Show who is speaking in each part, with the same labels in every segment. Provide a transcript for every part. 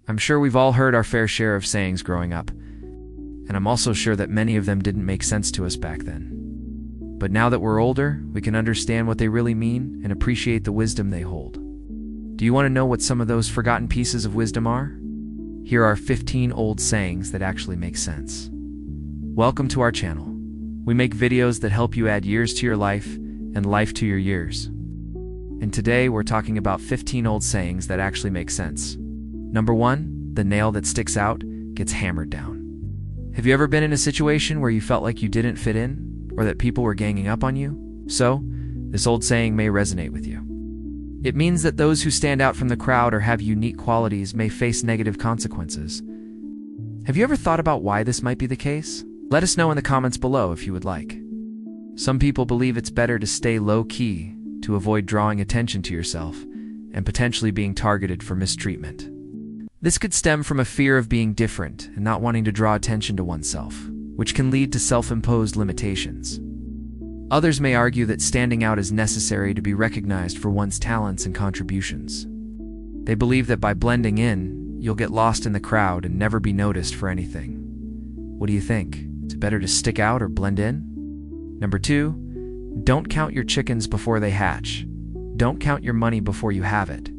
Speaker 1: I'm sure we've all heard our fair share of sayings growing up, and I'm also sure that many of them didn't make sense to us back then. But now that we're older, we can understand what they really mean and appreciate the wisdom they hold. Do you want to know what some of those forgotten pieces of wisdom are? Here are 15 old sayings that actually make sense. Welcome to our channel. We make videos that help you add years to your life and life to your years. And today we're talking about 15 old sayings that actually make sense. Number 1, the nail that sticks out gets hammered down. Have you ever been in a situation where you felt like you didn't fit in, or that people were ganging up on you? So, this old saying may resonate with you. It means that those who stand out from the crowd or have unique qualities may face negative consequences. Have you ever thought about why this might be the case? Let us know in the comments below if you would like. Some people believe it's better to stay low-key to avoid drawing attention to yourself and potentially being targeted for mistreatment. This could stem from a fear of being different and not wanting to draw attention to oneself, which can lead to self-imposed limitations. Others may argue that standing out is necessary to be recognized for one's talents and contributions. They believe that by blending in, you'll get lost in the crowd and never be noticed for anything. What do you think? Is it better to stick out or blend in? Number 2, don't count your chickens before they hatch. Don't count your money before you have it.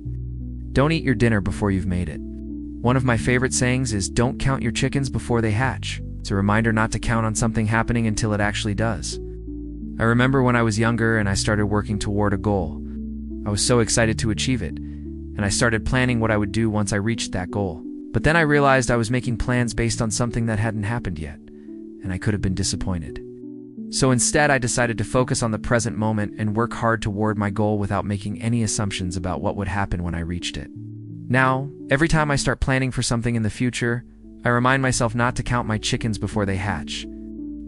Speaker 1: Don't eat your dinner before you've made it. One of my favorite sayings is, don't count your chickens before they hatch. It's a reminder not to count on something happening until it actually does. I remember when I was younger and I started working toward a goal. I was so excited to achieve it, and I started planning what I would do once I reached that goal. But then I realized I was making plans based on something that hadn't happened yet, and I could have been disappointed. So instead, I decided to focus on the present moment and work hard toward my goal without making any assumptions about what would happen when I reached it. Now, every time I start planning for something in the future, I remind myself not to count my chickens before they hatch.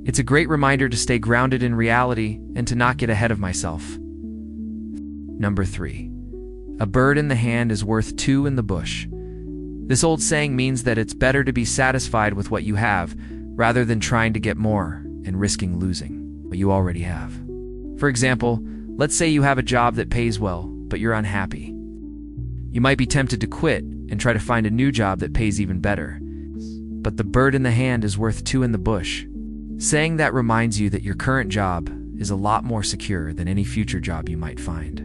Speaker 1: It's a great reminder to stay grounded in reality and to not get ahead of myself. Number 3, a bird in the hand is worth 2 in the bush. This old saying means that it's better to be satisfied with what you have rather than trying to get more and risking losing what you already have. For example, let's say you have a job that pays well, but you're unhappy. You might be tempted to quit and try to find a new job that pays even better. But the bird in the hand is worth 2 in the bush. Saying that reminds you that your current job is a lot more secure than any future job you might find.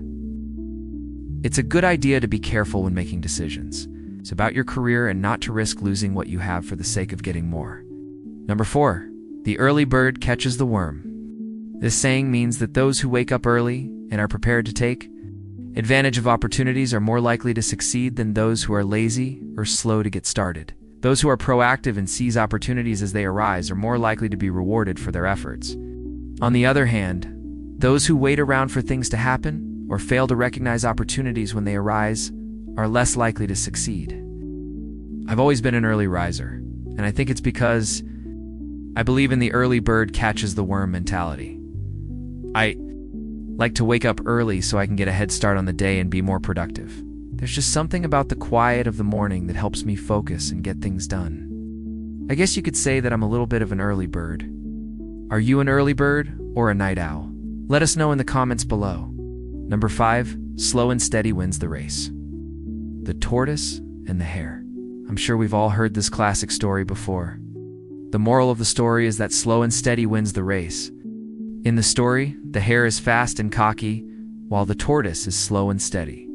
Speaker 1: It's a good idea to be careful when making decisions. It's about your career and not to risk losing what you have for the sake of getting more. Number 4, the early bird catches the worm. This saying means that those who wake up early and are prepared to take advantage of opportunities are more likely to succeed than those who are lazy or slow to get started. Those who are proactive and seize opportunities as they arise are more likely to be rewarded for their efforts. On the other hand, those who wait around for things to happen or fail to recognize opportunities when they arise are less likely to succeed. I've always been an early riser, and I think it's because I believe in the early bird catches the worm mentality. I like to wake up early so I can get a head start on the day and be more productive. There's just something about the quiet of the morning that helps me focus and get things done. I guess you could say that I'm a little bit of an early bird. Are you an early bird or a night owl? Let us know in the comments below. Number 5, slow and steady wins the race. The tortoise and the hare. I'm sure we've all heard this classic story before. The moral of the story is that slow and steady wins the race. In the story, the hare is fast and cocky, while the tortoise is slow and steady.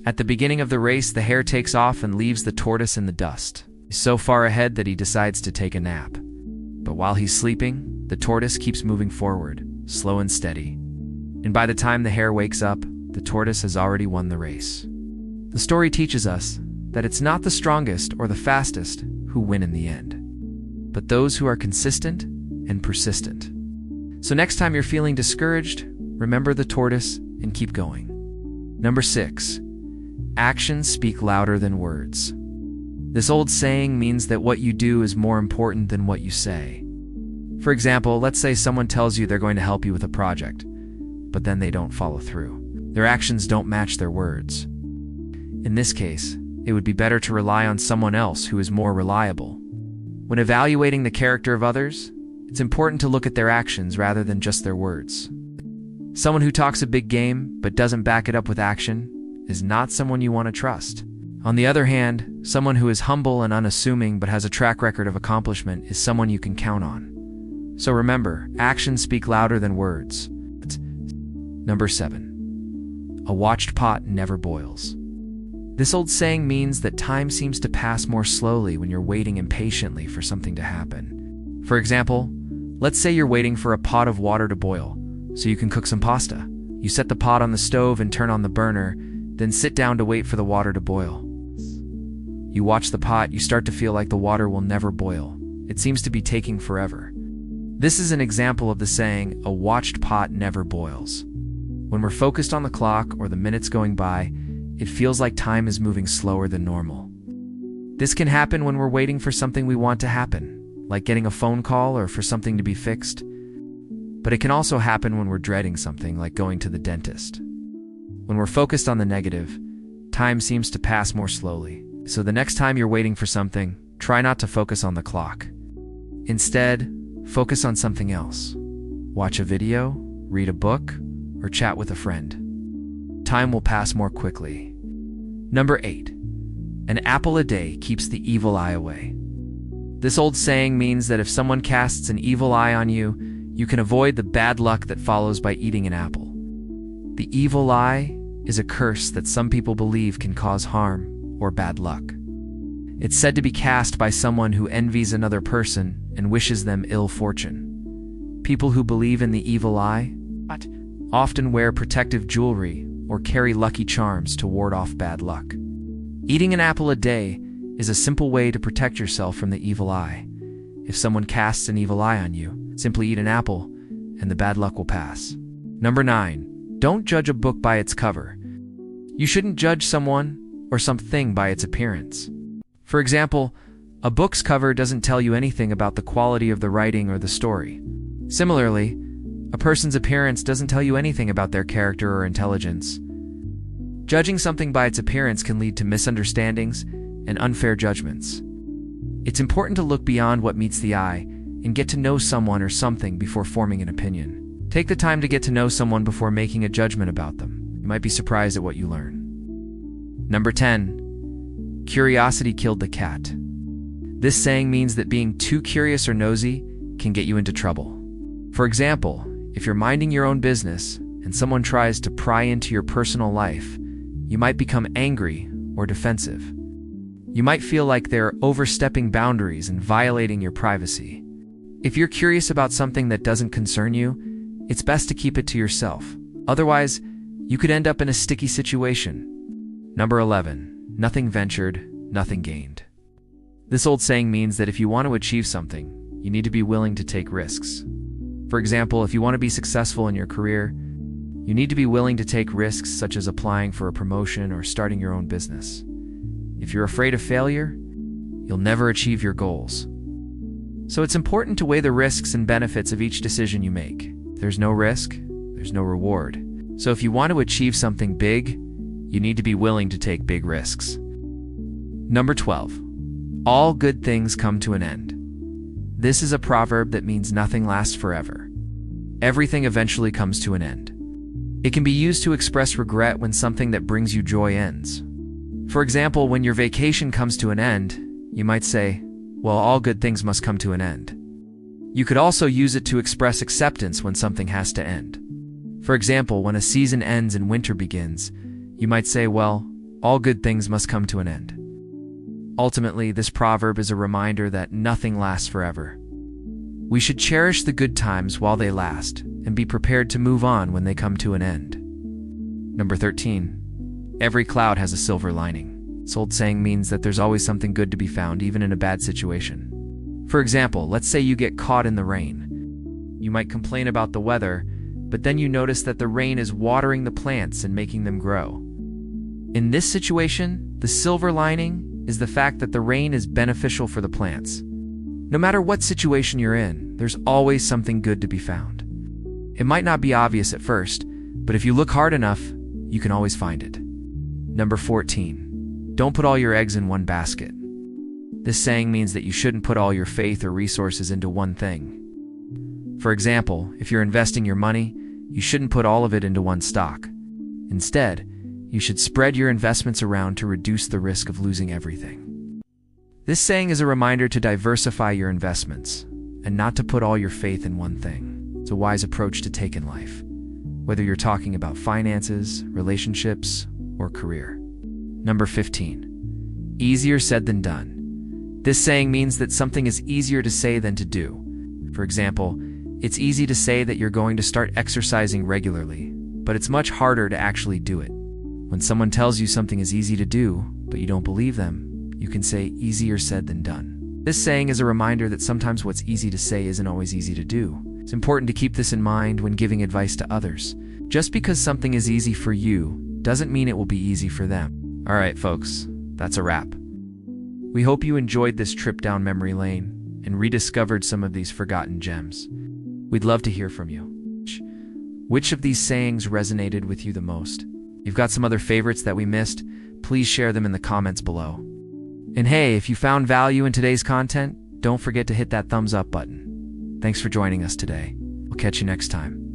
Speaker 1: At the beginning of the race, the hare takes off and leaves the tortoise in the dust. He's so far ahead that he decides to take a nap. But while he's sleeping, the tortoise keeps moving forward, slow and steady. And by the time the hare wakes up, the tortoise has already won the race. The story teaches us that it's not the strongest or the fastest who win in the end, but those who are consistent and persistent. So next time you're feeling discouraged, remember the tortoise and keep going. Number 6, actions speak louder than words. This old saying means that what you do is more important than what you say. For example, let's say someone tells you they're going to help you with a project, but then they don't follow through. Their actions don't match their words. In this case, it would be better to rely on someone else who is more reliable. When evaluating the character of others, it's important to look at their actions rather than just their words. Someone who talks a big game but doesn't back it up with action is not someone you want to trust. On the other hand, someone who is humble and unassuming but has a track record of accomplishment is someone you can count on. So remember, actions speak louder than words. Number 7. A watched pot never boils. This old saying means that time seems to pass more slowly when you're waiting impatiently for something to happen. For example, let's say you're waiting for a pot of water to boil, so you can cook some pasta. You set the pot on the stove and turn on the burner, then sit down to wait for the water to boil. You watch the pot, you start to feel like the water will never boil. It seems to be taking forever. This is an example of the saying, a watched pot never boils. When we're focused on the clock or the minutes going by, it feels like time is moving slower than normal. This can happen when we're waiting for something we want to happen, like getting a phone call or for something to be fixed. But it can also happen when we're dreading something, like going to the dentist. When we're focused on the negative, time seems to pass more slowly. So the next time you're waiting for something, try not to focus on the clock. Instead, focus on something else. Watch a video, read a book, or chat with a friend. Time will pass more quickly. Number 8. An apple a day keeps the evil eye away. This old saying means that if someone casts an evil eye on you, you can avoid the bad luck that follows by eating an apple. The evil eye is a curse that some people believe can cause harm or bad luck. It's said to be cast by someone who envies another person and wishes them ill fortune. People who believe in the evil eye often wear protective jewelry or carry lucky charms to ward off bad luck. Eating an apple a day is a simple way to protect yourself from the evil eye. If someone casts an evil eye on you, simply eat an apple and the bad luck will pass. Number 9. Don't judge a book by its cover. You shouldn't judge someone or something by its appearance. For example, a book's cover doesn't tell you anything about the quality of the writing or the story. Similarly, a person's appearance doesn't tell you anything about their character or intelligence. Judging something by its appearance can lead to misunderstandings and unfair judgments. It's important to look beyond what meets the eye and get to know someone or something before forming an opinion. Take the time to get to know someone before making a judgment about them. You might be surprised at what you learn. Number 10. Curiosity killed the cat. This saying means that being too curious or nosy can get you into trouble. For example, if you're minding your own business and someone tries to pry into your personal life, you might become angry or defensive. You might feel like they're overstepping boundaries and violating your privacy. If you're curious about something that doesn't concern you, it's best to keep it to yourself. Otherwise, you could end up in a sticky situation. Number 11. Nothing ventured, nothing gained. This old saying means that if you want to achieve something, you need to be willing to take risks. For example, if you want to be successful in your career, you need to be willing to take risks such as applying for a promotion or starting your own business. If you're afraid of failure, you'll never achieve your goals. So it's important to weigh the risks and benefits of each decision you make. There's no risk, there's no reward. So if you want to achieve something big, you need to be willing to take big risks. Number 12. All good things come to an end. This is a proverb that means nothing lasts forever. Everything eventually comes to an end. It can be used to express regret when something that brings you joy ends. For example, when your vacation comes to an end, you might say, well, all good things must come to an end. You could also use it to express acceptance when something has to end. For example, when a season ends and winter begins, you might say, well, all good things must come to an end. Ultimately, this proverb is a reminder that nothing lasts forever. We should cherish the good times while they last and be prepared to move on when they come to an end. Number 13. Every cloud has a silver lining. This old saying means that there's always something good to be found even in a bad situation. For example, let's say you get caught in the rain. You might complain about the weather, but then you notice that the rain is watering the plants and making them grow. In this situation, the silver lining is the fact that the rain is beneficial for the plants. No matter what situation you're in, there's always something good to be found. It might not be obvious at first, but if you look hard enough, you can always find it. Number 14. Don't put all your eggs in one basket. This saying means that you shouldn't put all your faith or resources into one thing. For example, if you're investing your money, you shouldn't put all of it into one stock. Instead, You should spread your investments around to reduce the risk of losing everything. This saying is a reminder to diversify your investments and not to put all your faith in one thing. It's a wise approach to take in life, whether you're talking about finances, relationships, or career. Number 15. Easier said than done. This saying means that something is easier to say than to do. For example, it's easy to say that you're going to start exercising regularly, but it's much harder to actually do it. When someone tells you something is easy to do, but you don't believe them, you can say easier said than done. This saying is a reminder that sometimes what's easy to say isn't always easy to do. It's important to keep this in mind when giving advice to others. Just because something is easy for you doesn't mean it will be easy for them. All right, folks, that's a wrap. We hope you enjoyed this trip down memory lane and rediscovered some of these forgotten gems. We'd love to hear from you. Which of these sayings resonated with you the most? You've got some other favorites that we missed? Please share them in the comments below. And hey, if you found value in today's content, don't forget to hit that thumbs up button. Thanks for joining us today. We'll catch you next time.